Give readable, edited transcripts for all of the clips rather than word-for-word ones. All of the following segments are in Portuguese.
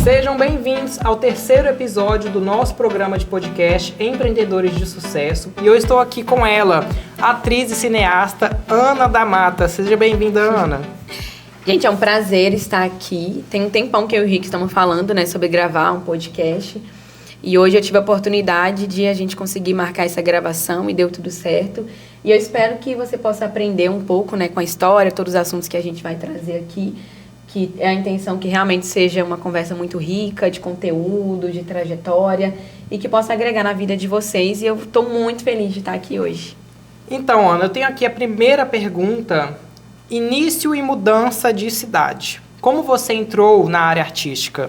Sejam bem-vindos ao terceiro episódio do nosso programa de podcast Empreendedores de Sucesso. E eu estou aqui com ela, atriz e cineasta Ana da Mata. Seja bem-vinda, Ana. Gente, é um prazer estar aqui. Tem um tempão que eu e o Rick estamos falando, né, sobre gravar um podcast. E hoje eu tive a oportunidade de a gente conseguir marcar essa gravação e deu tudo certo. E eu espero que você possa aprender um pouco, né, com a história, todos os assuntos que a gente vai trazer aqui. Que é a intenção que realmente seja uma conversa muito rica, de conteúdo, de trajetória, e que possa agregar na vida de vocês. E eu estou muito feliz de estar aqui hoje. Então, Ana, eu tenho aqui a primeira pergunta. Início e mudança de cidade. Como você entrou na área artística?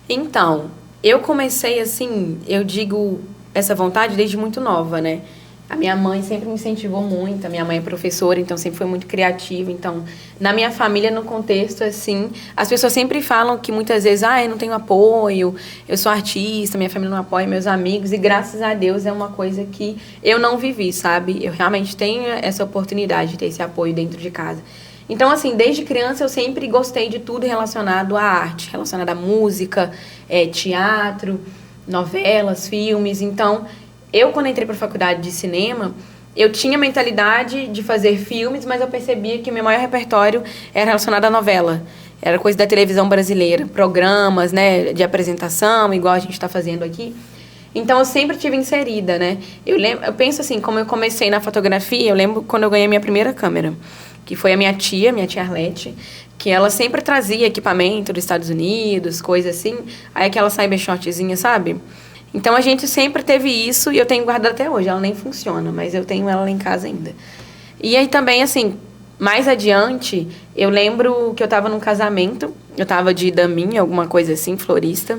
Então, eu comecei assim, eu digo essa vontade desde muito nova, né? A minha mãe sempre me incentivou muito, a minha mãe é professora, então sempre foi muito criativa. Então, na minha família, no contexto, assim, as pessoas sempre falam que muitas vezes, eu não tenho apoio, eu sou artista, minha família não apoia, meus amigos, e graças a Deus é uma coisa que eu não vivi, sabe? Eu realmente tenho essa oportunidade de ter esse apoio dentro de casa. Então, assim, desde criança eu sempre gostei de tudo relacionado à arte, relacionado à música, teatro, novelas, filmes. Então, eu, quando entrei para a faculdade de cinema, eu tinha a mentalidade de fazer filmes, mas eu percebia que o meu maior repertório era relacionado à novela. Era coisa da televisão brasileira, programas, né, de apresentação, igual a gente está fazendo aqui. Então, eu sempre estive inserida, né? Eu penso assim, como eu comecei na fotografia, eu lembro quando eu ganhei minha primeira câmera, que foi a minha tia Arlete, que ela sempre trazia equipamento dos Estados Unidos, coisa assim, aí aquela cybershotzinha, sabe? Então, a gente sempre teve isso e eu tenho guardado até hoje. Ela nem funciona, mas eu tenho ela lá em casa ainda. E aí também, assim, mais adiante, eu lembro que eu estava num casamento, eu estava de daminha, alguma coisa assim, florista.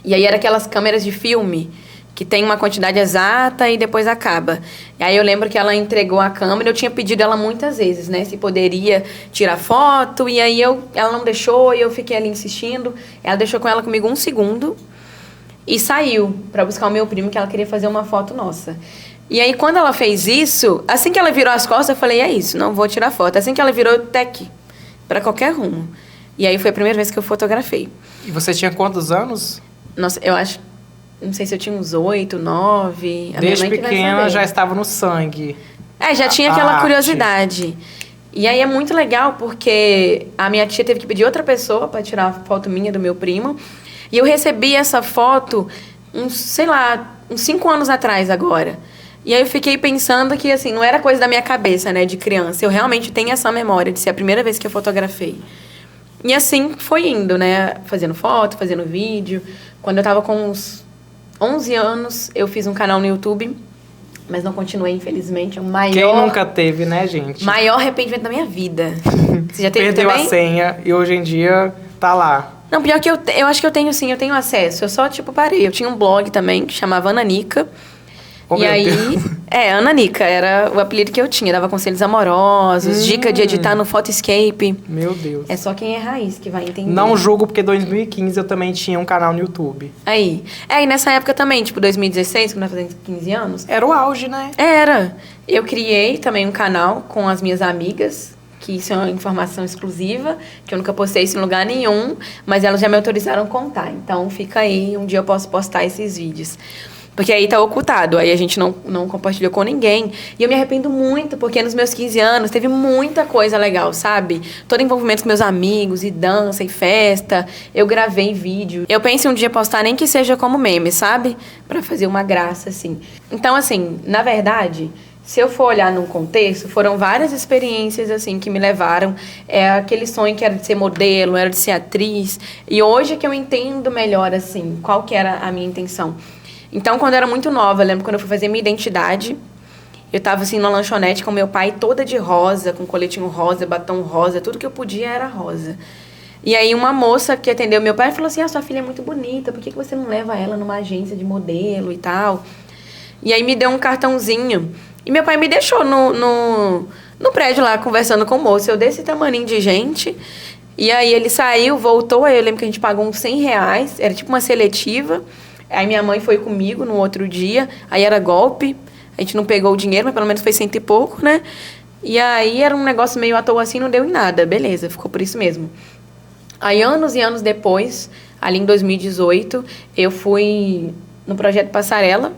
E aí era aquelas câmeras de filme, que tem uma quantidade exata e depois acaba. E aí eu lembro que ela entregou a câmera, eu tinha pedido ela muitas vezes, né, se poderia tirar foto, e aí ela não deixou e eu fiquei ali insistindo. Ela deixou com ela comigo 1 segundo. E saiu para buscar o meu primo, que ela queria fazer uma foto nossa. E aí, quando ela fez isso, assim que ela virou as costas, eu falei, é isso, não vou tirar foto. Assim que ela virou, tec, para qualquer rumo. E aí, foi a primeira vez que eu fotografei. E você tinha quantos anos? Nossa, eu acho, não sei se eu tinha uns 8, 9. Desde pequena já estava no sangue. Já tinha aquela curiosidade. E aí, é muito legal, porque a minha tia teve que pedir outra pessoa para tirar a foto minha do meu primo. E eu recebi essa foto, uns 5 anos atrás agora. E aí eu fiquei pensando que, assim, não era coisa da minha cabeça, né, de criança. Eu realmente tenho essa memória de ser a primeira vez que eu fotografei. E assim foi indo, né, fazendo foto, fazendo vídeo. Quando eu tava com uns 11 anos, eu fiz um canal no YouTube, mas não continuei, infelizmente. É o maior... Quem nunca teve, né, gente? Maior arrependimento da minha vida. Você já teve Perdeu também? a senha e hoje em dia tá lá. Não, pior que eu acho que eu tenho sim, eu tenho acesso. Eu só, parei. Eu tinha um blog também que chamava Ananica. Oh, e aí, Deus. Ananica era o apelido que eu tinha. Dava conselhos amorosos, dica de editar no Photoscape. Meu Deus. É só quem é raiz que vai entender. Não julgo, porque em 2015 eu também tinha um canal no YouTube. Aí. E nessa época também, 2016, quando eu tava fazendo 15 anos. Era o auge, né? Era. Eu criei também um canal com as minhas amigas, que isso é uma informação exclusiva, que eu nunca postei isso em lugar nenhum, mas elas já me autorizaram a contar. Então, fica aí, um dia eu posso postar esses vídeos. Porque aí tá ocultado, aí a gente não compartilhou com ninguém. E eu me arrependo muito, porque nos meus 15 anos teve muita coisa legal, sabe? Todo envolvimento com meus amigos, e dança, e festa. Eu gravei vídeo. Eu penso em um dia postar, nem que seja como meme, sabe? Pra fazer uma graça, assim. Então, assim, na verdade... Se eu for olhar num contexto, foram várias experiências, assim, que me levaram aquele sonho que era de ser modelo, era de ser atriz. E hoje é que eu entendo melhor, assim, qual que era a minha intenção. Então, quando eu era muito nova, eu lembro quando eu fui fazer minha identidade, eu tava, assim, numa lanchonete com meu pai, toda de rosa, com coletinho rosa, batom rosa, tudo que eu podia era rosa. E aí, uma moça que atendeu meu pai falou assim, sua filha é muito bonita, por que você não leva ela numa agência de modelo e tal? E aí, me deu um cartãozinho. E meu pai me deixou no prédio lá, conversando com o moço. Eu desse tamaninho de gente. E aí ele saiu, voltou. Aí eu lembro que a gente pagou uns R$100. Era tipo uma seletiva. Aí minha mãe foi comigo no outro dia. Aí era golpe. A gente não pegou o dinheiro, mas pelo menos foi 100 e pouco, né? E aí era um negócio meio à toa assim, não deu em nada. Beleza, ficou por isso mesmo. Aí, anos e anos depois, ali em 2018, eu fui no Projeto Passarela,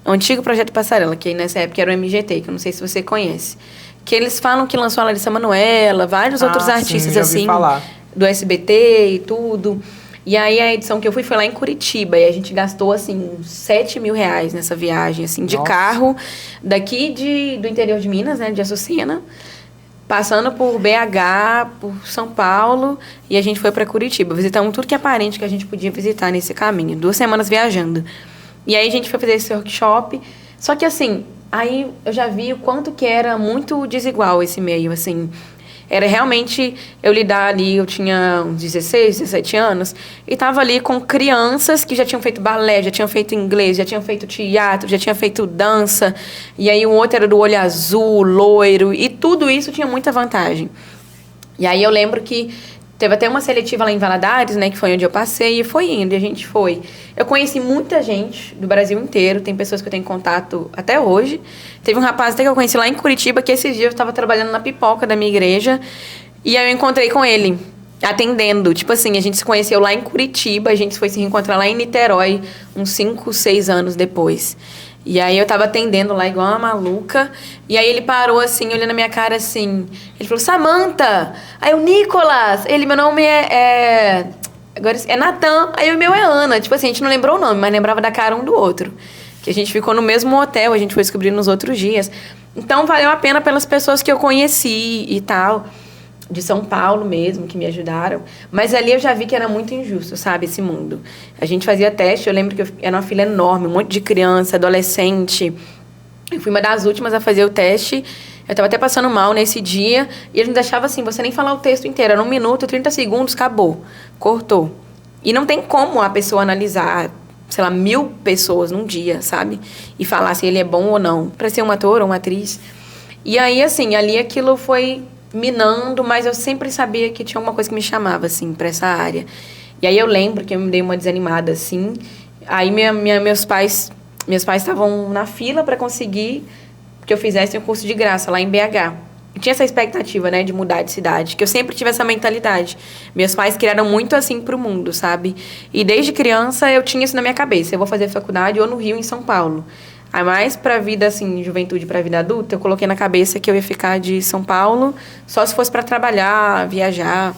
o antigo Projeto Passarela, que nessa época era o MGT, que eu não sei se você conhece. Que eles falam que lançou a Larissa Manoela, vários outros artistas, sim, já ouvi assim, falar. do SBT e tudo. E aí, a edição que eu fui foi lá em Curitiba, e a gente gastou, assim, uns 7 mil reais nessa viagem, assim, de carro, daqui do interior de Minas, né, de Açucena, passando por BH, por São Paulo, e a gente foi para Curitiba. Visitamos tudo que é parente que a gente podia visitar nesse caminho. 2 semanas viajando. E aí a gente foi fazer esse workshop. Só que assim, aí eu já vi o quanto que era muito desigual esse meio, assim. Era realmente eu lidar ali, eu tinha uns 16, 17 anos, e tava ali com crianças que já tinham feito balé, já tinham feito inglês, já tinham feito teatro, já tinham feito dança. E aí o outro era do olho azul, loiro, e tudo isso tinha muita vantagem. E aí eu lembro que teve até uma seletiva lá em Valadares, né, que foi onde eu passei, e foi indo, e a gente foi. Eu conheci muita gente do Brasil inteiro, tem pessoas que eu tenho contato até hoje. Teve um rapaz até que eu conheci lá em Curitiba, que esses dias eu estava trabalhando na pipoca da minha igreja, e aí eu encontrei com ele, atendendo. Tipo assim, a gente se conheceu lá em Curitiba, a gente foi se reencontrar lá em Niterói, uns 5, 6 anos depois. E aí eu tava atendendo lá igual uma maluca. E aí ele parou assim, olhando na minha cara assim. Ele falou, Samantha! Aí eu, Nicolas! Ele, meu nome agora é Natan. Aí o meu é Ana. Tipo assim, a gente não lembrou o nome, mas lembrava da cara um do outro. Que a gente ficou no mesmo hotel, a gente foi descobrir nos outros dias. Então valeu a pena pelas pessoas que eu conheci e tal. De São Paulo mesmo, que me ajudaram. Mas ali eu já vi que era muito injusto, sabe, esse mundo. A gente fazia teste, eu lembro que era uma fila enorme, um monte de criança, adolescente. Eu fui uma das últimas a fazer o teste. Eu estava até passando mal nesse dia. E eles me deixavam assim, você nem falar o texto inteiro. Era 1 minuto, 30 segundos, acabou. Cortou. E não tem como a pessoa analisar, sei lá, 1000 pessoas num dia, sabe? E falar se ele é bom ou não. Para ser um ator ou uma atriz. E aí, assim, ali aquilo foi minando, mas eu sempre sabia que tinha alguma coisa que me chamava, assim, para essa área. E aí eu lembro que eu me dei uma desanimada, assim. Aí meus pais estavam na fila para conseguir que eu fizesse um curso de graça lá em BH. Eu tinha essa expectativa, né, de mudar de cidade, que eu sempre tive essa mentalidade. Meus pais criaram muito assim pro mundo, sabe? E desde criança eu tinha isso na minha cabeça. Eu vou fazer faculdade ou no Rio, em São Paulo. Aí mais pra vida, assim, juventude, pra vida adulta, eu coloquei na cabeça que eu ia ficar de São Paulo só se fosse pra trabalhar, viajar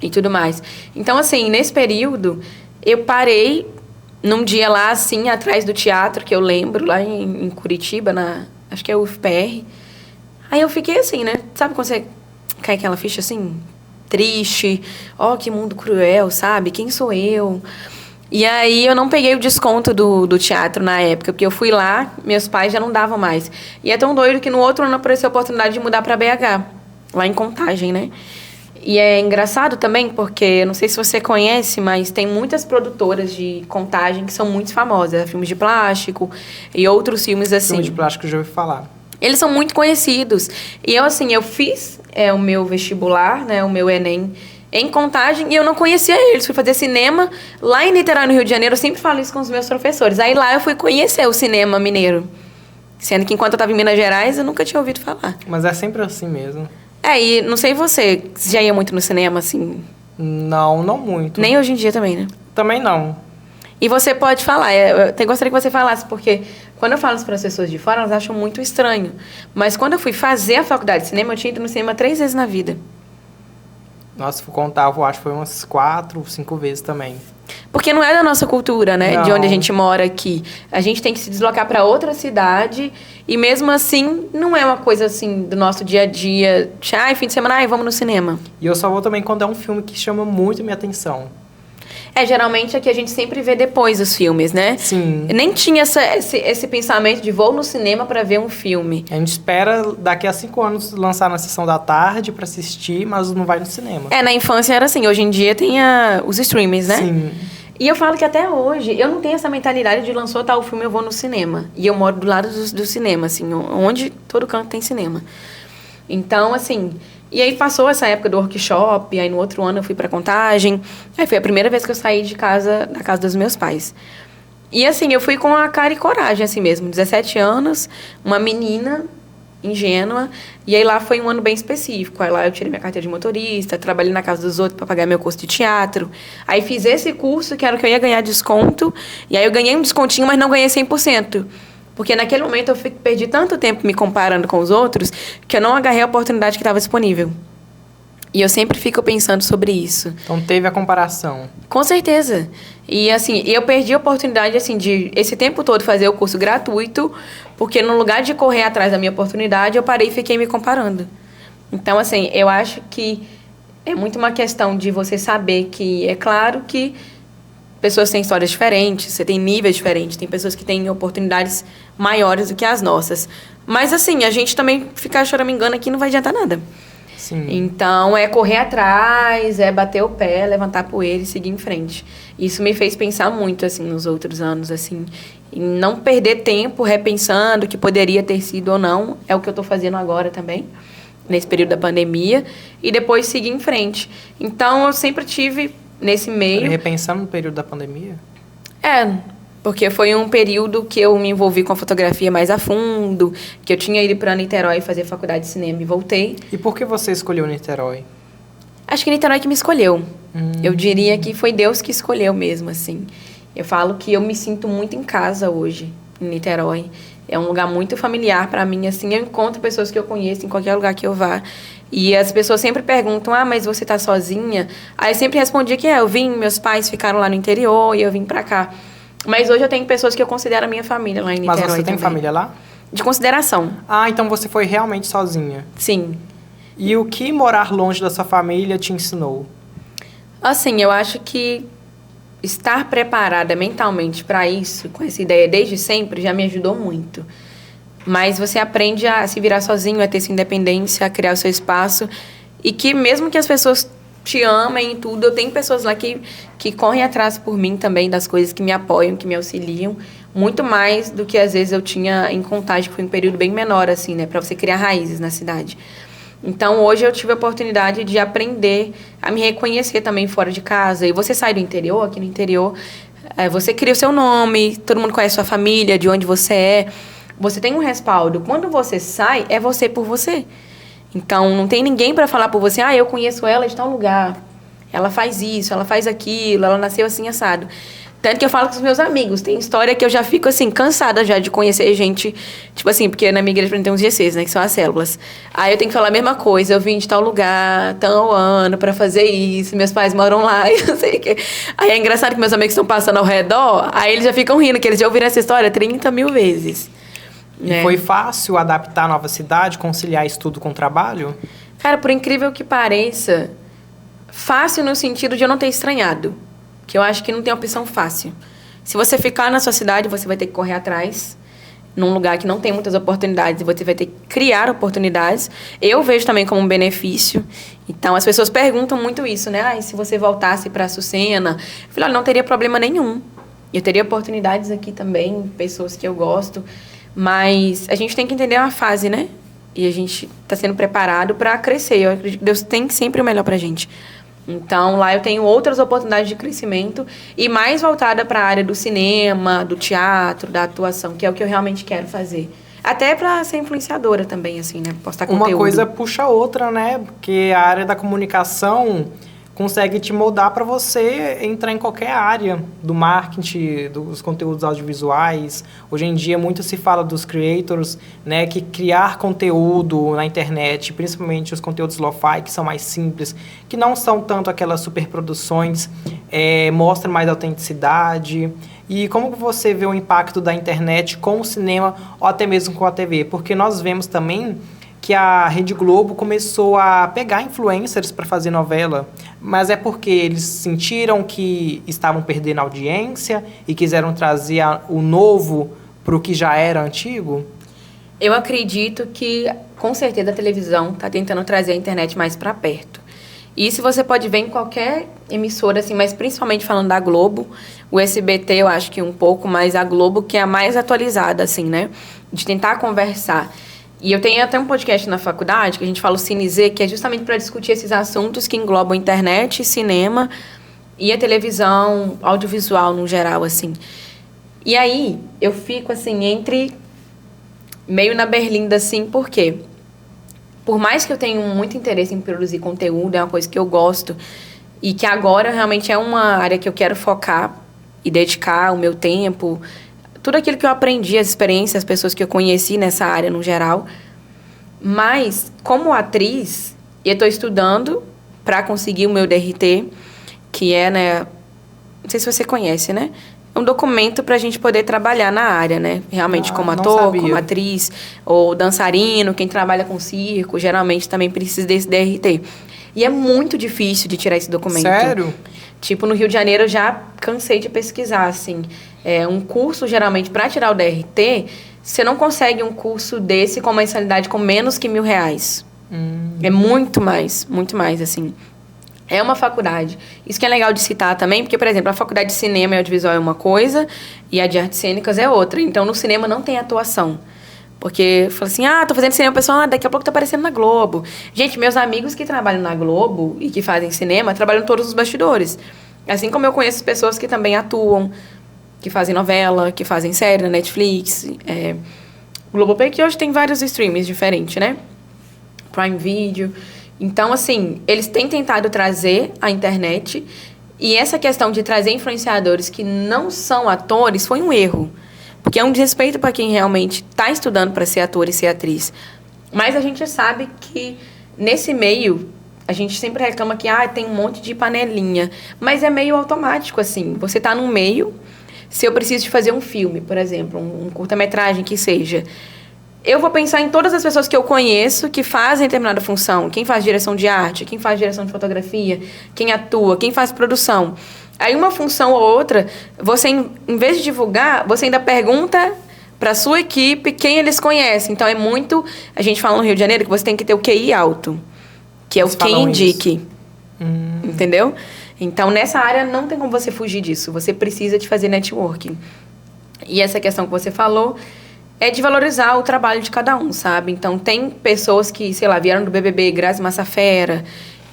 e tudo mais. Então, assim, nesse período, eu parei num dia lá, assim, atrás do teatro, que eu lembro, lá em Curitiba, acho que é o UFPR. Aí eu fiquei assim, né? Sabe quando você cai aquela ficha, assim, triste? Ó, que mundo cruel, sabe? Quem sou eu? E aí eu não peguei o desconto do teatro na época, porque eu fui lá, meus pais já não davam mais. E é tão doido que no outro ano apareceu a oportunidade de mudar para BH, lá em Contagem, né? E é engraçado também, porque, não sei se você conhece, mas tem muitas produtoras de Contagem que são muito famosas. Filmes de plástico e outros filmes assim. Filme de plástico eu já ouvi falar. Eles são muito conhecidos. E eu, assim, eu fiz o meu vestibular, né, o meu Enem, em Contagem, e eu não conhecia eles. Fui fazer cinema lá em Niterói, no Rio de Janeiro. Eu sempre falo isso com os meus professores. Aí lá eu fui conhecer o cinema mineiro. Sendo que enquanto eu estava em Minas Gerais, eu nunca tinha ouvido falar. Mas é sempre assim mesmo. E não sei você já ia muito no cinema, assim? Não, não muito. Nem hoje em dia também, né? Também não. E você pode falar, eu até gostaria que você falasse, porque quando eu falo isso para as pessoas de fora, elas acham muito estranho. Mas quando eu fui fazer a faculdade de cinema, eu tinha ido no cinema 3 vezes na vida. Nossa, se for contar, eu acho que foi umas 4, 5 vezes também. Porque não é da nossa cultura, né? Não. De onde a gente mora aqui. A gente tem que se deslocar para outra cidade e mesmo assim não é uma coisa assim do nosso dia a dia. Fim de semana, vamos no cinema. E eu só vou também quando é um filme que chama muito minha atenção. Geralmente aqui a gente sempre vê depois os filmes, né? Sim. Nem tinha esse pensamento de vou no cinema para ver um filme. A gente espera daqui a 5 anos lançar na sessão da tarde pra assistir, mas não vai no cinema. Na infância era assim. Hoje em dia tem os streamings, né? Sim. E eu falo que até hoje eu não tenho essa mentalidade de lançou tal filme, eu vou no cinema. E eu moro do lado do cinema, assim, onde todo canto tem cinema. Então, assim... E aí passou essa época do workshop, aí no outro ano eu fui pra Contagem. Aí foi a primeira vez que eu saí de casa, da casa dos meus pais. E assim, eu fui com a cara e coragem, assim mesmo. 17 anos, uma menina ingênua. E aí lá foi um ano bem específico. Aí lá eu tirei minha carteira de motorista, trabalhei na casa dos outros para pagar meu curso de teatro. Aí fiz esse curso, que era o que eu ia ganhar desconto. E aí eu ganhei um descontinho, mas não ganhei 100%. Porque naquele momento eu perdi tanto tempo me comparando com os outros que eu não agarrei a oportunidade que estava disponível. E eu sempre fico pensando sobre isso. Então teve a comparação. Com certeza. E assim, eu perdi a oportunidade assim de esse tempo todo fazer o curso gratuito, porque no lugar de correr atrás da minha oportunidade, eu parei e fiquei me comparando. Então, assim, eu acho que é muito uma questão de você saber que é claro que pessoas têm histórias diferentes, você tem níveis diferentes, tem pessoas que têm oportunidades maiores do que as nossas. Mas assim, a gente também ficar choramingando aqui não vai adiantar nada. Sim. Então, é correr atrás, é bater o pé, levantar a poeira e seguir em frente. Isso me fez pensar muito, assim, nos outros anos, assim. E não perder tempo repensando o que poderia ter sido ou não. É o que eu estou fazendo agora também, nesse período da pandemia. E depois seguir em frente. Então, eu sempre tive nesse meio... Repensando no período da pandemia? Porque foi um período que eu me envolvi com a fotografia mais a fundo, que eu tinha ido para Niterói fazer faculdade de cinema e voltei. E por que você escolheu Niterói? Acho que Niterói que me escolheu. Eu diria que foi Deus que escolheu mesmo, assim. Eu falo que eu me sinto muito em casa hoje, em Niterói. É um lugar muito familiar para mim, assim. Eu encontro pessoas que eu conheço em qualquer lugar que eu vá. E as pessoas sempre perguntam, mas você tá sozinha? Aí eu sempre respondi que eu vim, meus pais ficaram lá no interior e eu vim para cá. Mas hoje eu tenho pessoas que eu considero a minha família lá em Niterói. Mas você tem também. família lá? De consideração. Ah, então você foi realmente sozinha. Sim. E o que morar longe da sua família te ensinou? Assim, eu acho que estar preparada mentalmente para isso, com essa ideia desde sempre, já me ajudou muito. Mas você aprende a se virar sozinho, a ter sua independência, a criar o seu espaço. E que mesmo que as pessoas te amem e tudo, eu tenho pessoas lá que correm atrás por mim também, das coisas que me apoiam, que me auxiliam. Muito mais do que às vezes eu tinha em Contagem, que foi um período bem menor, assim, né? Para você criar raízes na cidade. Então, hoje eu tive a oportunidade de aprender a me reconhecer também fora de casa. E você sai do interior, aqui no interior, você cria o seu nome, todo mundo conhece sua família, de onde você é. Você tem um respaldo. Quando você sai, é você por você. Então, não tem ninguém para falar por você, eu conheço ela de tal lugar. Ela faz isso, ela faz aquilo, ela nasceu assim, assado. Tanto que eu falo com os meus amigos. Tem história que eu já fico, assim, cansada já de conhecer gente. Tipo assim, porque na minha igreja tem uns GCs, né? Que são as células. Aí eu tenho que falar a mesma coisa. Eu vim de tal lugar, tal ano, pra fazer isso. Meus pais moram lá e não sei o quê. Aí é engraçado que meus amigos estão passando ao redor. Aí eles já ficam rindo, que eles já ouviram essa história 30 mil vezes. E foi fácil adaptar a nova cidade, conciliar estudo com trabalho? Cara, por incrível que pareça, fácil no sentido de eu não ter estranhado. Que eu acho que não tem opção fácil. Se você ficar na sua cidade, você vai ter que correr atrás, num lugar que não tem muitas oportunidades, e você vai ter que criar oportunidades. Eu vejo também como um benefício. Então, as pessoas perguntam muito isso, né? E se você voltasse para Açucena? Eu falei, olha, não teria problema nenhum. Eu teria oportunidades aqui também, pessoas que eu gosto. Mas a gente tem que entender uma fase, né? E a gente está sendo preparado para crescer. Eu acredito que Deus tem sempre o melhor para a gente. Então, lá eu tenho outras oportunidades de crescimento e mais voltada para a área do cinema, do teatro, da atuação, que é o que eu realmente quero fazer. Até para ser influenciadora também, assim, né? Postar conteúdo. Uma coisa puxa a outra, né? Porque a área da comunicação consegue te moldar para você entrar em qualquer área do marketing, dos conteúdos audiovisuais. Hoje em dia, muito se fala dos creators, né, que criar conteúdo na internet, principalmente os conteúdos lo-fi, que são mais simples, que não são tanto aquelas superproduções, mostram mais autenticidade. E como você vê o impacto da internet com o cinema ou até mesmo com a TV? Porque nós vemos também que a Rede Globo começou a pegar influencers para fazer novela, mas é porque eles sentiram que estavam perdendo audiência e quiseram trazer o novo para o que já era antigo? Eu acredito que, com certeza, a televisão está tentando trazer a internet mais para perto. Isso você pode ver em qualquer emissora, assim, mas principalmente falando da Globo, o SBT eu acho que um pouco, mas a Globo que é a mais atualizada, assim, né? De tentar conversar. E eu tenho até um podcast na faculdade, que a gente fala o Cine Z, que é justamente para discutir esses assuntos que englobam internet, cinema e a televisão, audiovisual no geral, assim. E aí, eu fico, assim, entre meio na berlinda, assim, por quê? Por mais que eu tenha muito interesse em produzir conteúdo, é uma coisa que eu gosto, e que agora realmente é uma área que eu quero focar e dedicar o meu tempo, tudo aquilo que eu aprendi, as experiências, as pessoas que eu conheci nessa área no geral. Mas, como atriz, eu estou estudando para conseguir o meu DRT, que é, né, não sei se você conhece, né? É um documento para a gente poder trabalhar na área, né? Realmente como ator, como atriz, ou dançarino, quem trabalha com circo, geralmente também precisa desse DRT. E é muito difícil de tirar esse documento. Sério? Tipo, no Rio de Janeiro eu já cansei de pesquisar, assim. Um curso, geralmente, para tirar o DRT, você não consegue um curso desse com mensalidade com menos que R$1.000. É muito mais, assim. É uma faculdade. Isso que é legal de citar também, porque, por exemplo, a faculdade de cinema e audiovisual é uma coisa e a de artes cênicas é outra. Então, no cinema não tem atuação. Porque fala assim, tô fazendo cinema, o pessoal, daqui a pouco tá aparecendo na Globo. Gente, meus amigos que trabalham na Globo e que fazem cinema, trabalham todos os bastidores. Assim como eu conheço pessoas que também atuam, que fazem novela, que fazem série na Netflix, Globoplay, que hoje tem vários streams diferentes, né? Prime Video. Então, assim, eles têm tentado trazer a internet, e essa questão de trazer influenciadores que não são atores foi um erro. Porque é um desrespeito para quem realmente está estudando para ser ator e ser atriz. Mas a gente sabe que, nesse meio, a gente sempre reclama que tem um monte de panelinha. Mas é meio automático, assim. Você está num meio, se eu preciso de fazer um filme, por exemplo, um curta-metragem que seja, eu vou pensar em todas as pessoas que eu conheço que fazem determinada função. Quem faz direção de arte, quem faz direção de fotografia, quem atua, quem faz produção. Aí uma função ou outra, você, em vez de divulgar, você ainda pergunta para a sua equipe quem eles conhecem. Então, é muito... A gente fala no Rio de Janeiro que você tem que ter o QI alto, que é o quem indique. Entendeu? Então, nessa área, não tem como você fugir disso. Você precisa de fazer networking. E essa questão que você falou é de valorizar o trabalho de cada um, sabe? Então, tem pessoas que, sei lá, vieram do BBB, Grazi Massafera,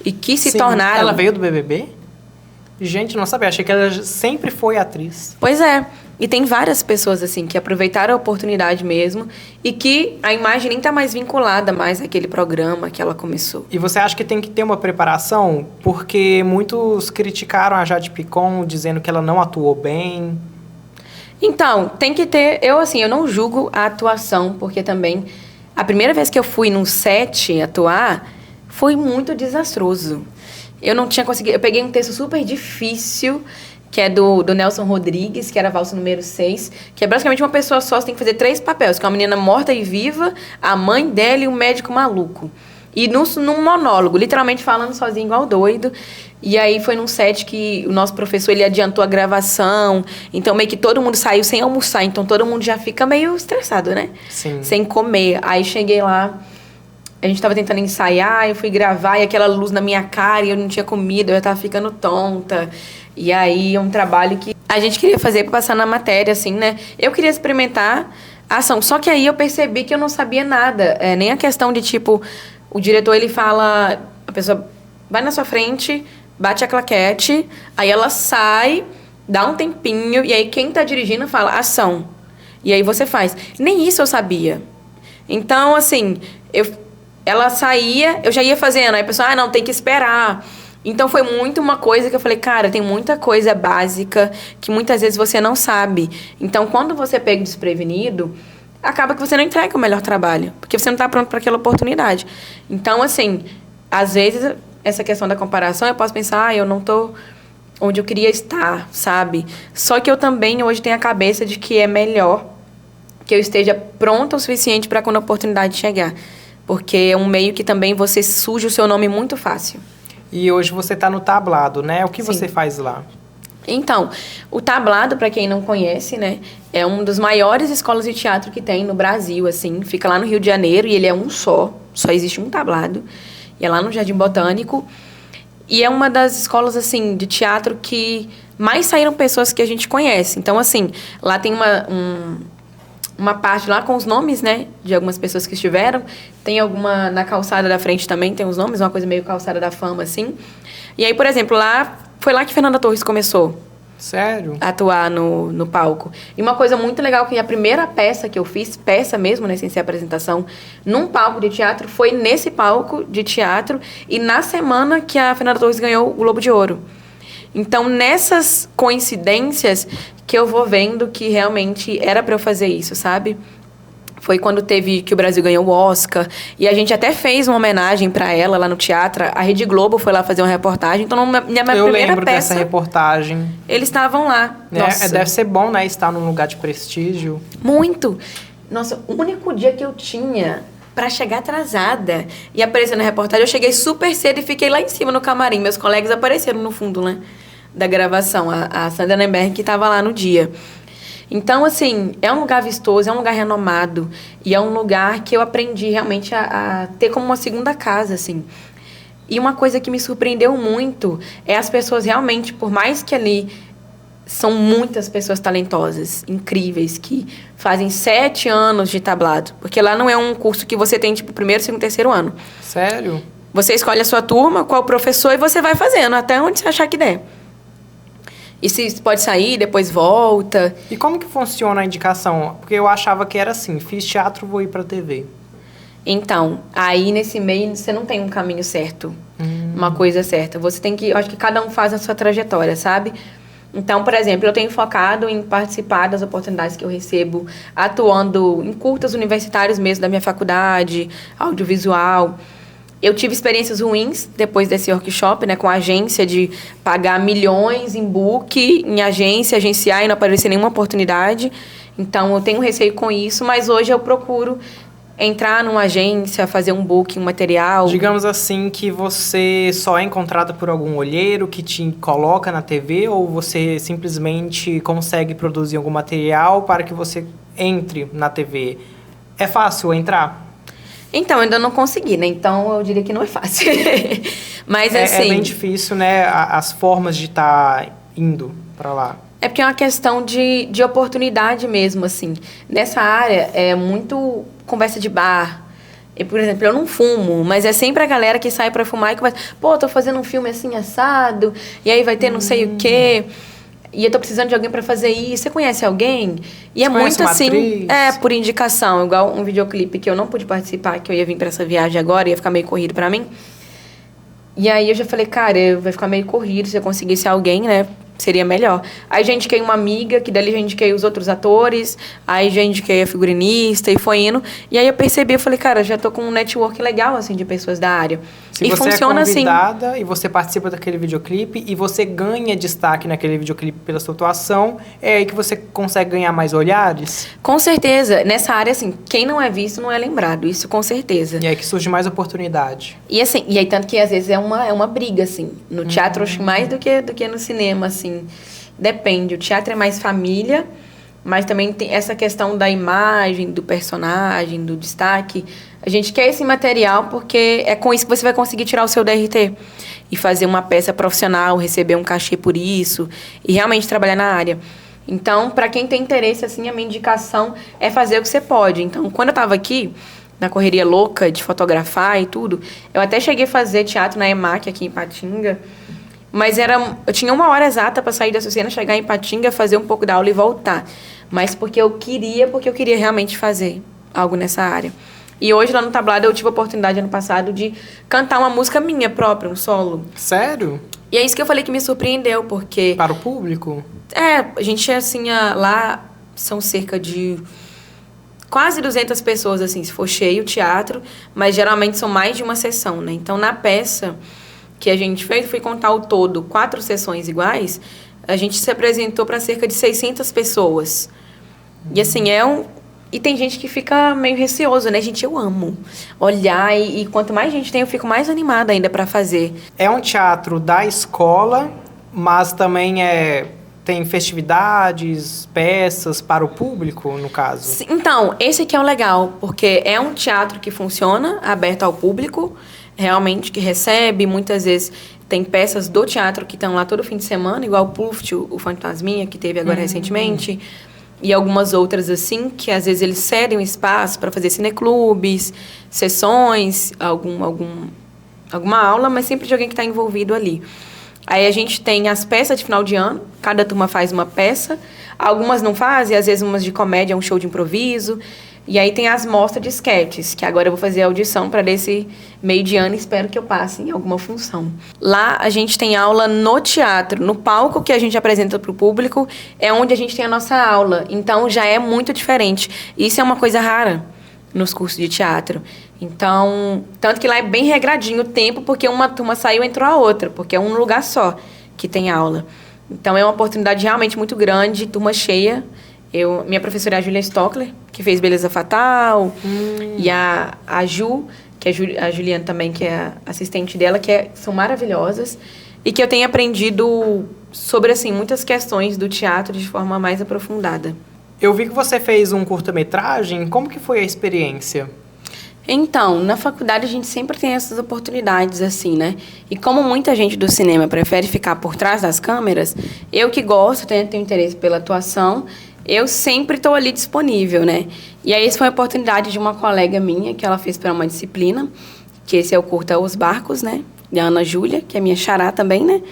e que se tornaram... Ela veio do BBB? Gente, não sabia. Achei que ela sempre foi atriz. Pois é. E tem várias pessoas, assim, que aproveitaram a oportunidade mesmo e que a imagem nem tá mais vinculada mais àquele programa que ela começou. E você acha que tem que ter uma preparação? Porque muitos criticaram a Jade Picon, dizendo que ela não atuou bem. Então, tem que ter... Eu não julgo a atuação, porque também... A primeira vez que eu fui num set atuar, foi muito desastroso. Eu não tinha conseguido... Eu peguei um texto super difícil, que é do Nelson Rodrigues, que era a valsa número 6, que é basicamente uma pessoa só, você tem que fazer 3 papéis, que é uma menina morta e viva, a mãe dela e um médico maluco. E num monólogo, literalmente falando sozinho igual doido. E aí foi num set que o nosso professor, ele adiantou a gravação, então meio que todo mundo saiu sem almoçar, então todo mundo já fica meio estressado, né? Sim. Sem comer. Aí cheguei lá... A gente tava tentando ensaiar, eu fui gravar, e aquela luz na minha cara, e eu não tinha comida, eu já tava ficando tonta. E aí, é um trabalho que a gente queria fazer pra passar na matéria, assim, né? Eu queria experimentar a ação, só que aí eu percebi que eu não sabia nada. Nem a questão de, tipo, o diretor, ele fala... A pessoa vai na sua frente, bate a claquete, aí ela sai, dá um tempinho, e aí quem tá dirigindo fala, ação. E aí você faz. Nem isso eu sabia. Então, assim, ela saía, eu já ia fazendo. Aí a pessoa, não, tem que esperar. Então, foi muito uma coisa que eu falei, cara, tem muita coisa básica que muitas vezes você não sabe. Então, quando você pega desprevenido, acaba que você não entrega o melhor trabalho. Porque você não está pronto para aquela oportunidade. Então, assim, às vezes, essa questão da comparação, eu posso pensar, eu não estou onde eu queria estar, sabe? Só que eu também, hoje, tenho a cabeça de que é melhor que eu esteja pronta o suficiente para quando a oportunidade chegar. Porque é um meio que também você suja o seu nome muito fácil. E hoje você está no Tablado, né? O que Sim. você faz lá? Então, o Tablado, para quem não conhece, né? É uma das maiores escolas de teatro que tem no Brasil, assim. Fica lá no Rio de Janeiro e ele é um só. Só existe um Tablado. E é lá no Jardim Botânico. E é uma das escolas, assim, de teatro que mais saíram pessoas que a gente conhece. Então, assim, lá tem uma parte lá com os nomes, né, de algumas pessoas que estiveram. Tem alguma na calçada da frente também, tem os nomes, uma coisa meio calçada da fama, assim. E aí, por exemplo, foi lá que Fernanda Torres começou. Sério? Atuar no palco. E uma coisa muito legal que a primeira peça que eu fiz, peça mesmo, né, sem ser apresentação, num palco de teatro, foi nesse palco de teatro e na semana que a Fernanda Torres ganhou o Globo de Ouro. Então, nessas coincidências que eu vou vendo que realmente era para eu fazer isso, sabe? Foi quando teve que o Brasil ganhou o Oscar. E a gente até fez uma homenagem para ela lá no teatro. A Rede Globo foi lá fazer uma reportagem. Então, na minha Eu primeira lembro peça, dessa reportagem. eles estavam lá. Né? Nossa, Deve ser bom, né? Estar num lugar de prestígio. muito. Nossa, o único dia que eu tinha para chegar atrasada e aparecer na reportagem, eu cheguei super cedo e fiquei lá em cima no camarim. Meus colegas apareceram no fundo, né, da gravação. A Sandra Nemberg, que estava lá no dia. Então, assim, é um lugar vistoso, é um lugar renomado. E é um lugar que eu aprendi realmente a ter como uma segunda casa, assim. E uma coisa que me surpreendeu muito é as pessoas realmente, por mais que ali são muitas pessoas talentosas, incríveis, que fazem 7 anos de tablado. Porque lá não é um curso que você tem, tipo, primeiro, segundo, terceiro ano. Sério? Você escolhe a sua turma, qual professor, e você vai fazendo, até onde você achar que der. E se pode sair, depois volta. E como que funciona a indicação? Porque eu achava que era assim, fiz teatro, vou ir pra TV. Então, aí nesse meio você não tem um caminho certo, uma coisa certa. Você tem que, eu acho que cada um faz a sua trajetória, sabe? Então, por exemplo, eu tenho focado em participar das oportunidades que eu recebo, atuando em curtas universitários mesmo da minha faculdade, audiovisual. Eu tive experiências ruins depois desse workshop, né, com a agência, de pagar milhões em book, em agência, agenciar e não aparecer nenhuma oportunidade. Então, eu tenho receio com isso, mas hoje eu procuro entrar numa agência, fazer um book, um material. Digamos assim que você só é encontrada por algum olheiro que te coloca na TV ou você simplesmente consegue produzir algum material para que você entre na TV? É fácil entrar? Então, eu ainda não consegui, né? Então, eu diria que não é fácil. Mas, assim... É bem difícil, né? As formas de estar indo para lá. É porque é uma questão de oportunidade mesmo, assim. Nessa área, é muito conversa de bar. E, por exemplo, eu não fumo, mas é sempre a galera que sai pra fumar e que vai... Pô, tô fazendo um filme assim, assado, e aí vai ter não sei o quê... E eu tô precisando de alguém pra fazer isso. Você conhece alguém? E é muito assim, atriz? por indicação. Igual um videoclipe que eu não pude participar, que eu ia vir pra essa viagem agora, ia ficar meio corrido pra mim. E aí eu já falei, cara, vai ficar meio corrido, se eu conseguisse alguém, né? Seria melhor. Aí já indiquei uma amiga, que dali já indiquei os outros atores, aí já indiquei a figurinista e foi indo. E aí eu percebi, eu falei, cara, já tô com um network legal, assim, de pessoas da área. Se e você funciona é assim. convidada e você participa daquele videoclipe e você ganha destaque naquele videoclipe pela sua atuação, é aí que você consegue ganhar mais olhares? Com certeza. Nessa área, assim, quem não é visto não é lembrado. Isso com certeza. E aí que surge mais oportunidade. E assim, e aí tanto que às vezes é uma briga, assim. No teatro, acho que mais do que no cinema, assim. Depende. O teatro é mais família, mas também tem essa questão da imagem, do personagem, do destaque. A gente quer esse material porque é com isso que você vai conseguir tirar o seu DRT e fazer uma peça profissional, receber um cachê por isso e realmente trabalhar na área. Então, para quem tem interesse, assim, a minha indicação é fazer o que você pode. Então, quando eu estava aqui, na correria louca de fotografar e tudo, eu até cheguei a fazer teatro na EMAC aqui em Ipatinga, mas eu tinha 1 hora exata para sair da Sucena, chegar em Ipatinga, fazer um pouco da aula e voltar. Mas porque eu queria realmente fazer algo nessa área. E hoje, lá no Tablado, eu tive a oportunidade, ano passado, de cantar uma música minha própria, um solo. Sério? E é isso que eu falei que me surpreendeu, porque... Para o público? A gente, assim, lá são cerca de quase 200 pessoas, assim, se for cheio o teatro, mas geralmente são mais de uma sessão, né? Então, na peça que a gente fez, fui contar o todo, 4 sessões iguais, a gente se apresentou para cerca de 600 pessoas. E, assim, E tem gente que fica meio receoso, né? Gente, eu amo olhar e quanto mais gente tem, eu fico mais animada ainda para fazer. É um teatro da escola, mas também tem festividades, peças para o público, no caso? Então, esse aqui é o legal, porque é um teatro que funciona, aberto ao público, realmente, que recebe, muitas vezes tem peças do teatro que estão lá todo fim de semana, igual o Pluft, o Fantasminha, que teve agora recentemente, e algumas outras assim, que às vezes eles cedem um espaço para fazer cineclubes, sessões, alguma aula, mas sempre de alguém que está envolvido ali. Aí a gente tem as peças de final de ano, cada turma faz uma peça. Algumas não fazem, às vezes umas de comédia, um show de improviso. E aí tem as mostras de sketches, que agora eu vou fazer a audição para desse meio de ano e espero que eu passe em alguma função. Lá a gente tem aula no teatro, no palco que a gente apresenta para o público, é onde a gente tem a nossa aula. Então já é muito diferente. Isso é uma coisa rara nos cursos de teatro. Então, tanto que lá é bem regradinho o tempo, porque uma turma saiu e entrou a outra, porque é um lugar só que tem aula. Então é uma oportunidade realmente muito grande, turma cheia. Minha professora é a Julia Stockler, que fez Beleza Fatal, e a Ju, que é a Juliana também, que é a assistente dela, são maravilhosas, e que eu tenho aprendido sobre, assim, muitas questões do teatro de forma mais aprofundada. Eu vi que você fez um curta-metragem, como que foi a experiência? Então, na faculdade a gente sempre tem essas oportunidades, assim, né? E como muita gente do cinema prefere ficar por trás das câmeras, eu que gosto, tenho interesse pela atuação, eu sempre estou ali disponível, né? E aí, essa foi a oportunidade de uma colega minha, que ela fez para uma disciplina, que esse é o curta Os Barcos, né? Da Ana Júlia, que é minha xará também, né?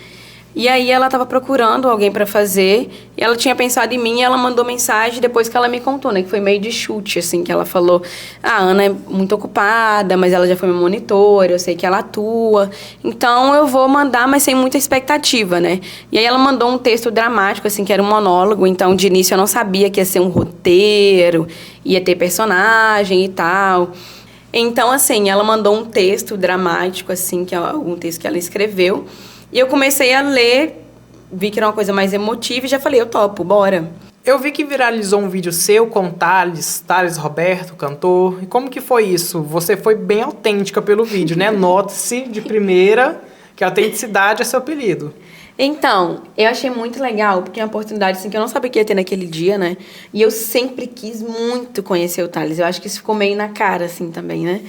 E aí, ela estava procurando alguém para fazer, e ela tinha pensado em mim, e ela mandou mensagem depois que ela me contou, né? Que foi meio de chute, assim, que ela falou, a Ana é muito ocupada, mas ela já foi minha monitora, eu sei que ela atua, então eu vou mandar, mas sem muita expectativa, né? E aí, ela mandou um texto dramático, assim, que era um monólogo, então, de início, eu não sabia que ia ser um roteiro, ia ter personagem e tal. Então, assim, ela mandou um texto dramático, assim, que é algum texto que ela escreveu. E eu comecei a ler, vi que era uma coisa mais emotiva e já falei, eu topo, bora. Eu vi que viralizou um vídeo seu com Thales Roberto, cantor. E como que foi isso? Você foi bem autêntica pelo vídeo, né? Note-se de primeira que a autenticidade é seu apelido. Então, eu achei muito legal, porque é uma oportunidade assim, que eu não sabia que ia ter naquele dia, né? E eu sempre quis muito conhecer o Thales. Eu acho que isso ficou meio na cara, assim, também, né?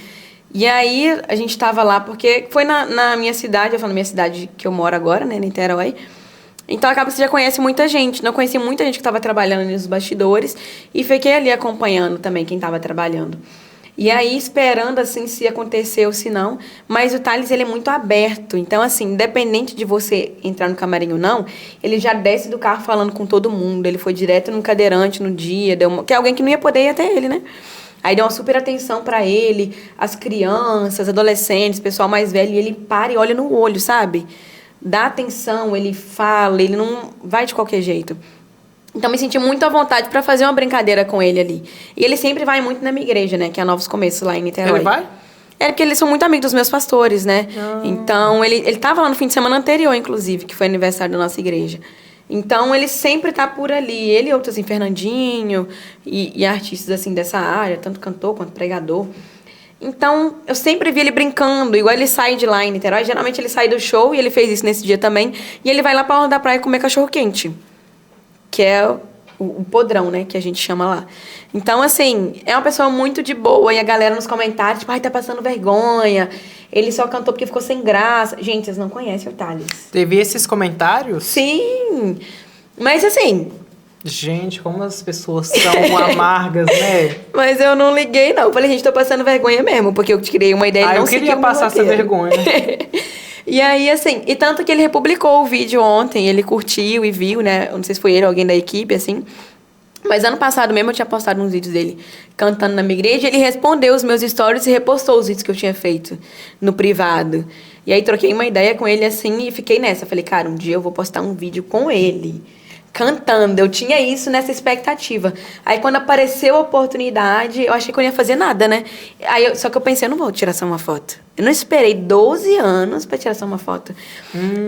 E aí, a gente estava lá, porque foi na minha cidade, eu falo minha cidade que eu moro agora, né, Niterói. Então, acaba que você já conhece muita gente. Não conheci muita gente que estava trabalhando nos bastidores e fiquei ali acompanhando também quem estava trabalhando. E aí, esperando, assim, se aconteceu ou se não. Mas o Thales, ele é muito aberto. Então, assim, independente de você entrar no camarim ou não, ele já desce do carro falando com todo mundo. Ele foi direto no cadeirante no dia, que é alguém que não ia poder ir até ele, né? Aí deu uma super atenção pra ele, as crianças, adolescentes, pessoal mais velho, e ele para e olha no olho, sabe? Dá atenção, ele fala, ele não vai de qualquer jeito. Então, me senti muito à vontade pra fazer uma brincadeira com ele ali. E ele sempre vai muito na minha igreja, né? Que é a Novos Começos, lá em Niterói. Ele vai? É, porque eles são muito amigos dos meus pastores, né? Então, ele tava lá no fim de semana anterior, inclusive, que foi aniversário da nossa igreja. Então, ele sempre tá por ali. Ele e outros, assim, Fernandinho e artistas, assim, dessa área, tanto cantor quanto pregador. Então, eu sempre vi ele brincando, igual ele sai de lá em Niterói. Geralmente, ele sai do show, e ele fez isso nesse dia também. E ele vai lá pra orla da praia comer cachorro-quente, que é o podrão, né, que a gente chama lá. Então, assim, é uma pessoa muito de boa. E a galera nos comentários, tipo, ai, tá passando vergonha. Ele só cantou porque ficou sem graça. Gente, vocês não conhecem o Thales. Teve esses comentários? Sim. Mas, assim... Gente, como as pessoas são amargas, né? Mas eu não liguei, não. Eu falei, gente, tô passando vergonha mesmo. Porque eu te criei uma ideia e não eu queria passar essa vergonha. E aí, assim... E tanto que ele republicou o vídeo ontem. Ele curtiu e viu, né? Eu não sei se foi ele ou alguém da equipe, assim... Mas ano passado mesmo eu tinha postado uns vídeos dele cantando na minha igreja. Ele respondeu os meus stories e repostou os vídeos que eu tinha feito no privado. E aí troquei uma ideia com ele assim e fiquei nessa. Falei, cara, um dia eu vou postar um vídeo com ele, cantando. Eu tinha isso nessa expectativa. Aí quando apareceu a oportunidade, eu achei que eu não ia fazer nada, né? Só que eu pensei, eu não vou tirar só uma foto. Eu não esperei 12 anos pra tirar só uma foto.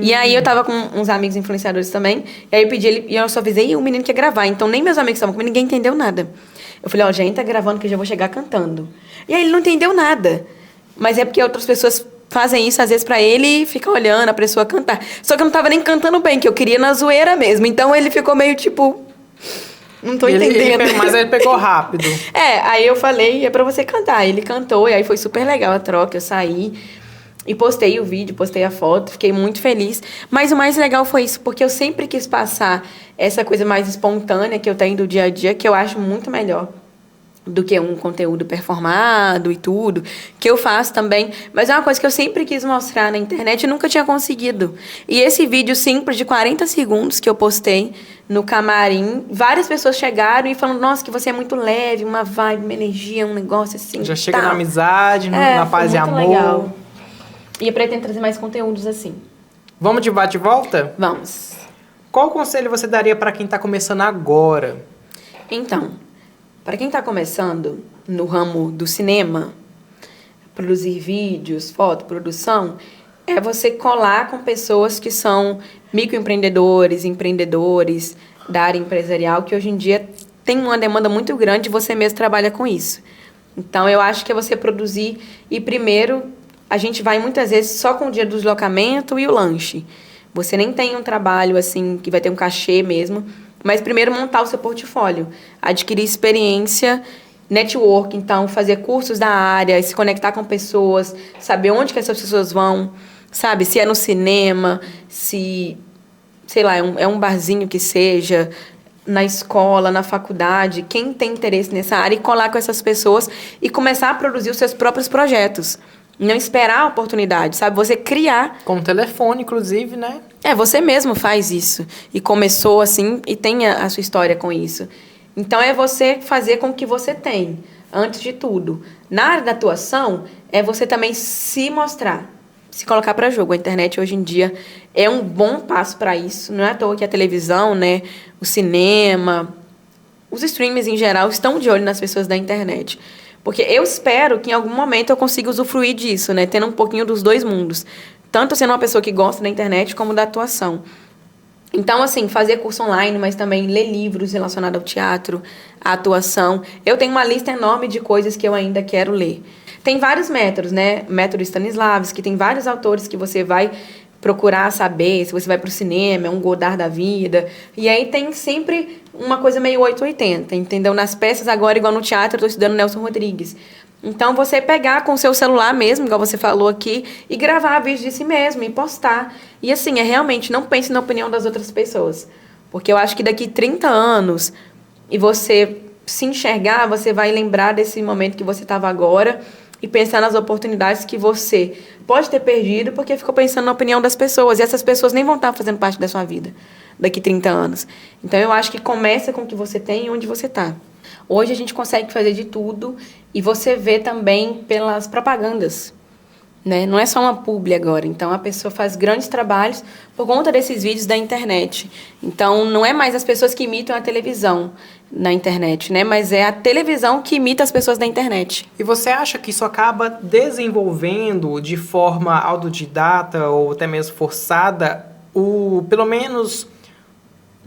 E aí eu tava com uns amigos influenciadores também. E aí eu pedi ele, e eu só avisei o menino que ia gravar. Então nem meus amigos estavam comigo, ninguém entendeu nada. Eu falei, ó, gente, tá gravando que eu já vou chegar cantando. E aí ele não entendeu nada. Mas é porque outras pessoas fazem isso às vezes pra ele e ficam olhando a pessoa cantar. Só que eu não tava nem cantando bem, que eu queria na zoeira mesmo. Então ele ficou meio tipo... Não tô entendendo. Mas ele pegou rápido. Aí eu falei, é pra você cantar. Ele cantou, e aí foi super legal a troca. Eu saí e postei o vídeo, postei a foto, fiquei muito feliz. Mas o mais legal foi isso, porque eu sempre quis passar essa coisa mais espontânea que eu tenho do dia a dia, que eu acho muito melhor. do que um conteúdo performado e tudo, que eu faço também. Mas é uma coisa que eu sempre quis mostrar na internet e nunca tinha conseguido. E esse vídeo simples de 40 segundos que eu postei no camarim, várias pessoas chegaram e falaram, nossa, que você é muito leve, uma vibe, uma energia, um negócio assim. Já chega na amizade, na paz e amor. Legal. E eu pretendo trazer mais conteúdos assim. Vamos de bate e volta? Vamos. Qual conselho você daria para quem está começando agora? Então, para quem está começando no ramo do cinema, produzir vídeos, foto, produção, é você colar com pessoas que são microempreendedores, empreendedores da área empresarial, que hoje em dia tem uma demanda muito grande e você mesmo trabalha com isso. Então, eu acho que é você produzir e primeiro, a gente vai muitas vezes só com o dia do deslocamento e o lanche. Você nem tem um trabalho assim que vai ter um cachê mesmo, mas primeiro montar o seu portfólio, adquirir experiência, network, então fazer cursos da área, se conectar com pessoas, saber onde que essas pessoas vão, sabe? Se é no cinema, se, sei lá, é um barzinho que seja, na escola, na faculdade, quem tem interesse nessa área e colar com essas pessoas e começar a produzir os seus próprios projetos. Não esperar a oportunidade, sabe? Você criar. Com o telefone, inclusive, né? Você mesmo faz isso. E começou assim, e tem a sua história com isso. Então, é você fazer com o que você tem, antes de tudo. Na área da atuação, é você também se mostrar, se colocar para jogo. A internet, hoje em dia, é um bom passo para isso. Não é à toa que a televisão, né? O cinema, os streams em geral, estão de olho nas pessoas da internet. Porque eu espero que em algum momento eu consiga usufruir disso, né? Tendo um pouquinho dos dois mundos. Tanto sendo uma pessoa que gosta da internet, como da atuação. Então, assim, fazer curso online, mas também ler livros relacionados ao teatro, à atuação. Eu tenho uma lista enorme de coisas que eu ainda quero ler. Tem vários métodos, né? Método Stanislavski, tem vários autores que você vai procurar saber, se você vai para o cinema, é um Godard da vida. E aí tem sempre uma coisa meio 880, entendeu? Nas peças agora, igual no teatro, eu estou estudando Nelson Rodrigues. Então, você pegar com o seu celular mesmo, igual você falou aqui, e gravar vídeo de si mesmo e postar. E assim, realmente, não pense na opinião das outras pessoas. Porque eu acho que daqui 30 anos, e você se enxergar, você vai lembrar desse momento que você estava agora e pensar nas oportunidades que você pode ter perdido porque ficou pensando na opinião das pessoas. E essas pessoas nem vão estar fazendo parte da sua vida daqui 30 anos. Então, eu acho que começa com o que você tem e onde você está. Hoje, a gente consegue fazer de tudo e você vê também pelas propagandas, né? Não é só uma publi agora. Então, a pessoa faz grandes trabalhos por conta desses vídeos da internet. Então, não é mais as pessoas que imitam a televisão na internet, né? Mas é a televisão que imita as pessoas da internet. E você acha que isso acaba desenvolvendo de forma autodidata ou até mesmo forçada pelo menos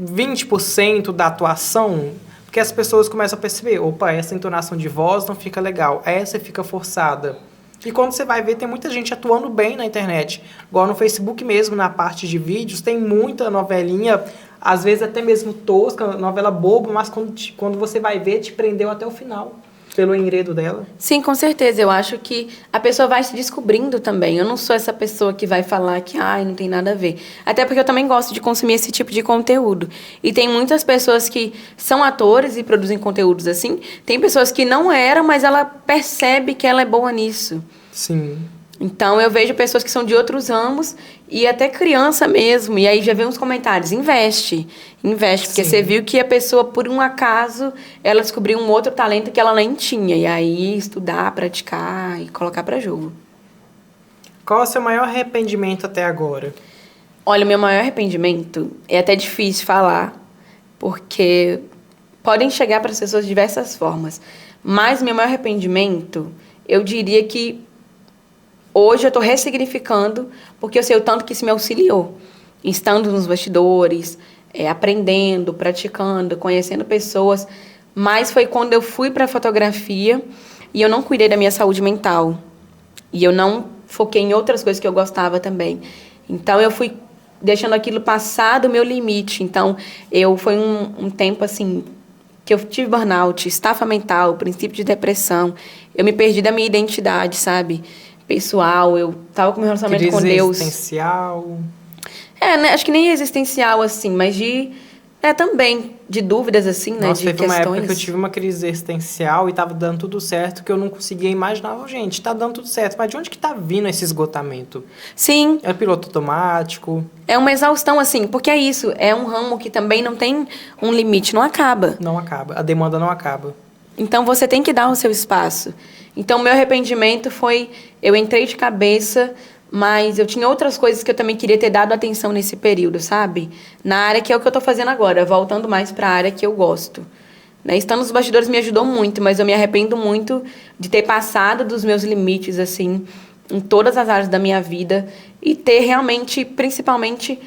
20% da atuação? Porque as pessoas começam a perceber, opa, essa entonação de voz não fica legal, essa fica forçada. E quando você vai ver, tem muita gente atuando bem na internet. Igual no Facebook mesmo, na parte de vídeos, tem muita novelinha, às vezes até mesmo tosca, novela boba, mas quando você vai ver, te prendeu até o final, pelo enredo dela. Sim, com certeza. Eu acho que a pessoa vai se descobrindo também. Eu não sou essa pessoa que vai falar que não tem nada a ver. Até porque eu também gosto de consumir esse tipo de conteúdo. E tem muitas pessoas que são atores e produzem conteúdos assim. Tem pessoas que não eram, mas ela percebe que ela é boa nisso. Sim. Então, eu vejo pessoas que são de outros ramos e até criança mesmo. E aí já vem uns comentários, investe. Porque Sim. você viu que a pessoa, por um acaso, ela descobriu um outro talento que ela nem tinha. E aí, estudar, praticar e colocar para jogo. Qual é o seu maior arrependimento até agora? Olha, o meu maior arrependimento é até difícil falar, porque podem chegar para as pessoas de diversas formas. Mas o meu maior arrependimento, eu diria que hoje eu estou ressignificando, porque eu sei o tanto que isso me auxiliou. Estando nos bastidores, aprendendo, praticando, conhecendo pessoas. Mas foi quando eu fui para a fotografia e eu não cuidei da minha saúde mental. E eu não foquei em outras coisas que eu gostava também. Então, eu fui deixando aquilo passar do meu limite. Então, foi um tempo, assim, que eu tive burnout, estafa mental, princípio de depressão. Eu me perdi da minha identidade, sabe? Pessoal, eu tava com meu relacionamento com Deus. Existencial. Né? Acho que nem existencial, assim, mas de Também, de dúvidas, assim, né? Nossa, de teve questões. uma época que eu tive uma crise existencial e tava dando tudo certo, que eu não conseguia imaginar, gente, tá dando tudo certo, mas de onde que tá vindo esse esgotamento? Sim. É piloto automático? É uma exaustão, assim, porque é isso, é um ramo que também não tem um limite, não acaba. Não acaba, a demanda não acaba. Então, você tem que dar o seu espaço. Então, meu arrependimento foi, eu entrei de cabeça, mas eu tinha outras coisas que eu também queria ter dado atenção nesse período, sabe? Na área que é o que eu tô fazendo agora, voltando mais para a área que eu gosto. Né? Estando nos bastidores me ajudou muito, mas eu me arrependo muito de ter passado dos meus limites, assim, em todas as áreas da minha vida e ter realmente, principalmente,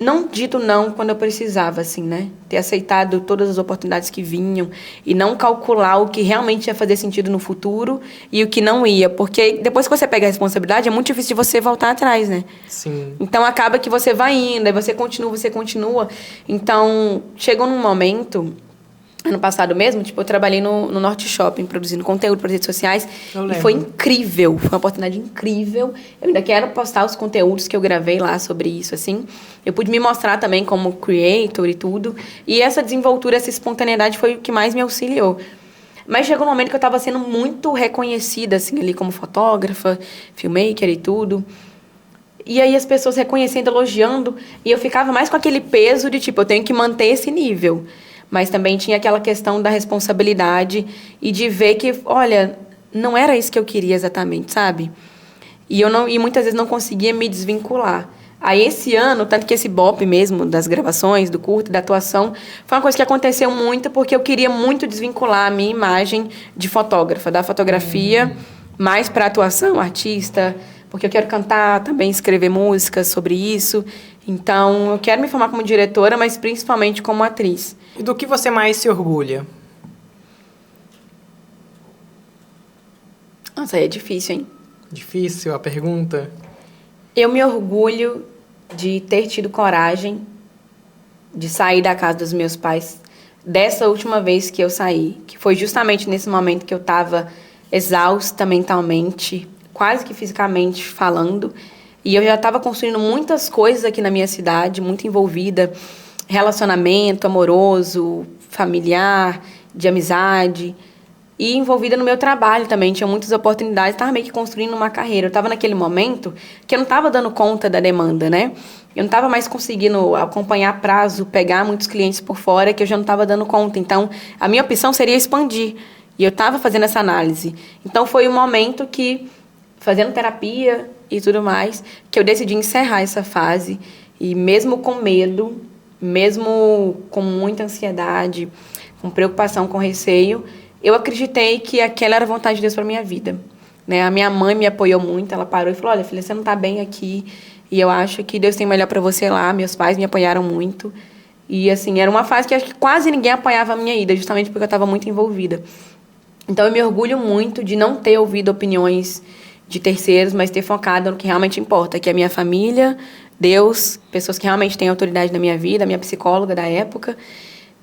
não dito não quando eu precisava, assim, né? Ter aceitado todas as oportunidades que vinham e não calcular o que realmente ia fazer sentido no futuro e o que não ia. Porque depois que você pega a responsabilidade, é muito difícil de você voltar atrás, né? Sim. Então, acaba que você vai indo, aí você continua. Então, chegou num momento... Ano passado mesmo, tipo, eu trabalhei no Norte Shopping, produzindo conteúdo para redes sociais. E foi incrível, foi uma oportunidade incrível. Eu ainda quero postar os conteúdos que eu gravei lá sobre isso, assim. Eu pude me mostrar também como creator e tudo. E essa desenvoltura, essa espontaneidade foi o que mais me auxiliou. Mas chegou um momento que eu estava sendo muito reconhecida, assim, ali como fotógrafa, filmmaker e tudo. E aí as pessoas reconhecendo, elogiando. E eu ficava mais com aquele peso de, tipo, eu tenho que manter esse nível. Mas também tinha aquela questão da responsabilidade e de ver que, olha, não era isso que eu queria exatamente, sabe? E muitas vezes não conseguia me desvincular. Aí esse ano, tanto que esse BOP mesmo, das gravações, do curto, da atuação, foi uma coisa que aconteceu muito porque eu queria muito desvincular a minha imagem de fotógrafa, da fotografia, mais para atuação, artista, porque eu quero cantar, também escrever músicas sobre isso. Então, eu quero me formar como diretora, mas principalmente como atriz. E do que você mais se orgulha? Nossa, aí é difícil, hein? Difícil a pergunta? Eu me orgulho de ter tido coragem de sair da casa dos meus pais dessa última vez que eu saí, que foi justamente nesse momento que eu estava exausta mentalmente, quase que fisicamente falando, e eu já estava construindo muitas coisas aqui na minha cidade, muito envolvida, relacionamento amoroso, familiar, de amizade, e envolvida no meu trabalho também, tinha muitas oportunidades, estava meio que construindo uma carreira. Eu estava naquele momento que eu não estava dando conta da demanda, né? Eu não estava mais conseguindo acompanhar prazo, pegar muitos clientes por fora, que eu já não estava dando conta. Então, a minha opção seria expandir. E eu estava fazendo essa análise. Então, foi o momento que, fazendo terapia e tudo mais, que eu decidi encerrar essa fase. E mesmo com medo, mesmo com muita ansiedade, com preocupação, com receio, eu acreditei que aquela era a vontade de Deus para minha vida, né? A minha mãe me apoiou muito, ela parou e falou, olha, filha, você não está bem aqui, e eu acho que Deus tem o melhor para você lá. Meus pais me apoiaram muito, e assim, era uma fase que acho que quase ninguém apoiava a minha ida, justamente porque eu estava muito envolvida. Então, eu me orgulho muito de não ter ouvido opiniões de terceiros, mas ter focado no que realmente importa, que é a minha família, Deus, pessoas que realmente têm autoridade na minha vida, a minha psicóloga da época,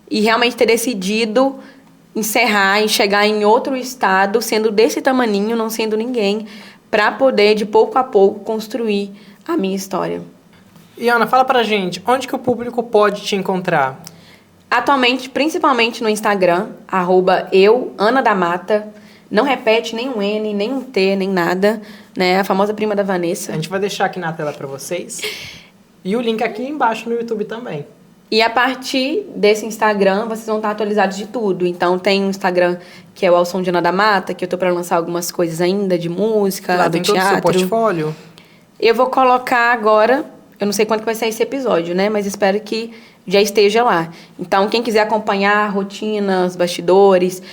e realmente ter decidido encerrar e chegar em outro estado, sendo desse tamaninho, não sendo ninguém, para poder, de pouco a pouco, construir a minha história. E, Ana, fala pra gente, onde que o público pode te encontrar? Atualmente, principalmente no Instagram, @eu_Ana_da_Mata. Não repete nem um N, nem um T, nem nada, né? A famosa prima da Vanessa. A gente vai deixar aqui na tela pra vocês. E o link aqui embaixo no YouTube também. E a partir desse Instagram, vocês vão estar atualizados de tudo. Então, tem um Instagram que é o Alson de Ana da Mata, que eu tô para lançar algumas coisas ainda de música, Lá do tem teatro. todo o seu portfólio? Eu vou colocar agora, eu não sei quando que vai sair esse episódio, né? Mas espero que já esteja lá. Então, quem quiser acompanhar a rotina, os bastidores,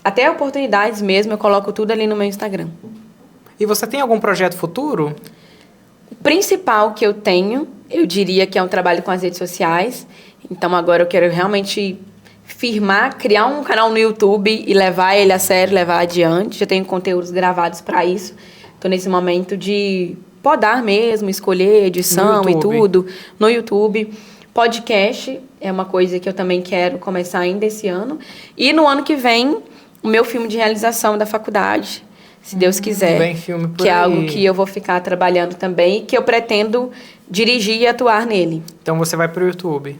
até oportunidades mesmo, eu coloco tudo ali no meu Instagram. E você tem algum projeto futuro? O principal que eu tenho, eu diria que é um trabalho com as redes sociais. Então, agora eu quero realmente firmar, criar um canal no YouTube e levar ele a sério, levar adiante. Já tenho conteúdos gravados para isso. Estou nesse momento de podar mesmo, escolher edição e tudo no YouTube. Podcast é uma coisa que eu também quero começar ainda esse ano. E no ano que vem, o meu filme de realização da faculdade. se Deus quiser. Vem filme por que é aí. algo que eu vou ficar trabalhando também e que eu pretendo dirigir e atuar nele. Então você vai pro YouTube.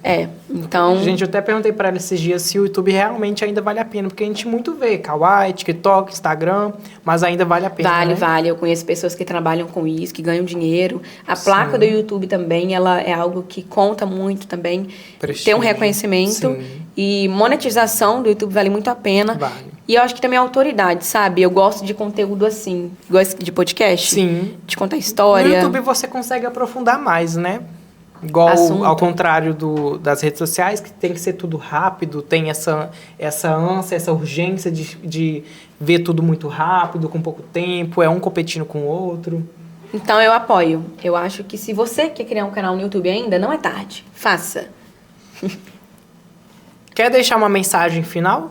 Então... Gente, eu até perguntei pra ela esses dias se o YouTube realmente ainda vale a pena, porque a gente muito vê Kawaii, TikTok, Instagram, mas ainda vale a pena, Vale, né? vale. Eu conheço pessoas que trabalham com isso, que ganham dinheiro. A placa do YouTube também, ela é algo que conta muito também. Prestígio. Tem um reconhecimento. Sim. E monetização do YouTube vale muito a pena. Vale. E eu acho que também é autoridade, sabe? Eu gosto de conteúdo assim. Gosto de podcast. Sim. De contar história. No YouTube você consegue aprofundar mais, né? Igual Assunto. ao contrário das redes sociais, que tem que ser tudo rápido, tem essa ânsia, essa urgência de ver tudo muito rápido, com pouco tempo, é um competindo com o outro. Então eu apoio. Eu acho que se você quer criar um canal no YouTube ainda, não é tarde. Faça. Quer deixar uma mensagem final?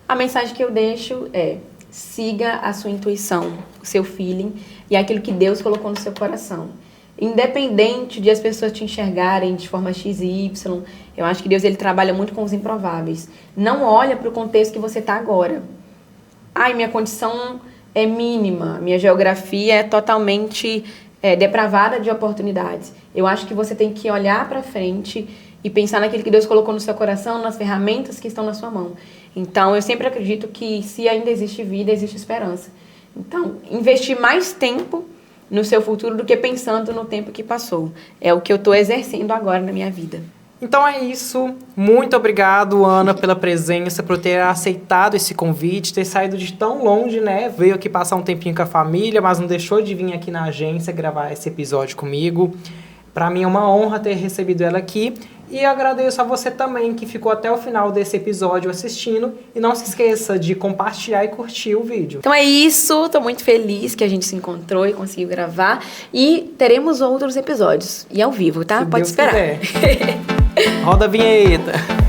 A mensagem que eu deixo é: siga a sua intuição, o seu feeling e aquilo que Deus colocou no seu coração. Independente de as pessoas te enxergarem de forma X e Y, eu acho que Deus ele trabalha muito com os improváveis. Não olha para o contexto que você está agora. Ai, minha condição é mínima, minha geografia é totalmente depravada de oportunidades. Eu acho que você tem que olhar para frente e pensar naquilo que Deus colocou no seu coração, nas ferramentas que estão na sua mão. Então, eu sempre acredito que se ainda existe vida, existe esperança. Então, investir mais tempo no seu futuro do que pensando no tempo que passou. É o que eu estou exercendo agora na minha vida. Então é isso. Muito obrigado, Ana, pela presença, por ter aceitado esse convite, ter saído de tão longe, né? Veio aqui passar um tempinho com a família, mas não deixou de vir aqui na agência gravar esse episódio comigo. Para mim é uma honra ter recebido ela aqui. E eu agradeço a você também que ficou até o final desse episódio assistindo. E não se esqueça de compartilhar e curtir o vídeo. Então é isso, tô muito feliz que a gente se encontrou e conseguiu gravar. E teremos outros episódios. E ao vivo, tá? Se Pode Deus esperar. quiser. Roda a vinheta.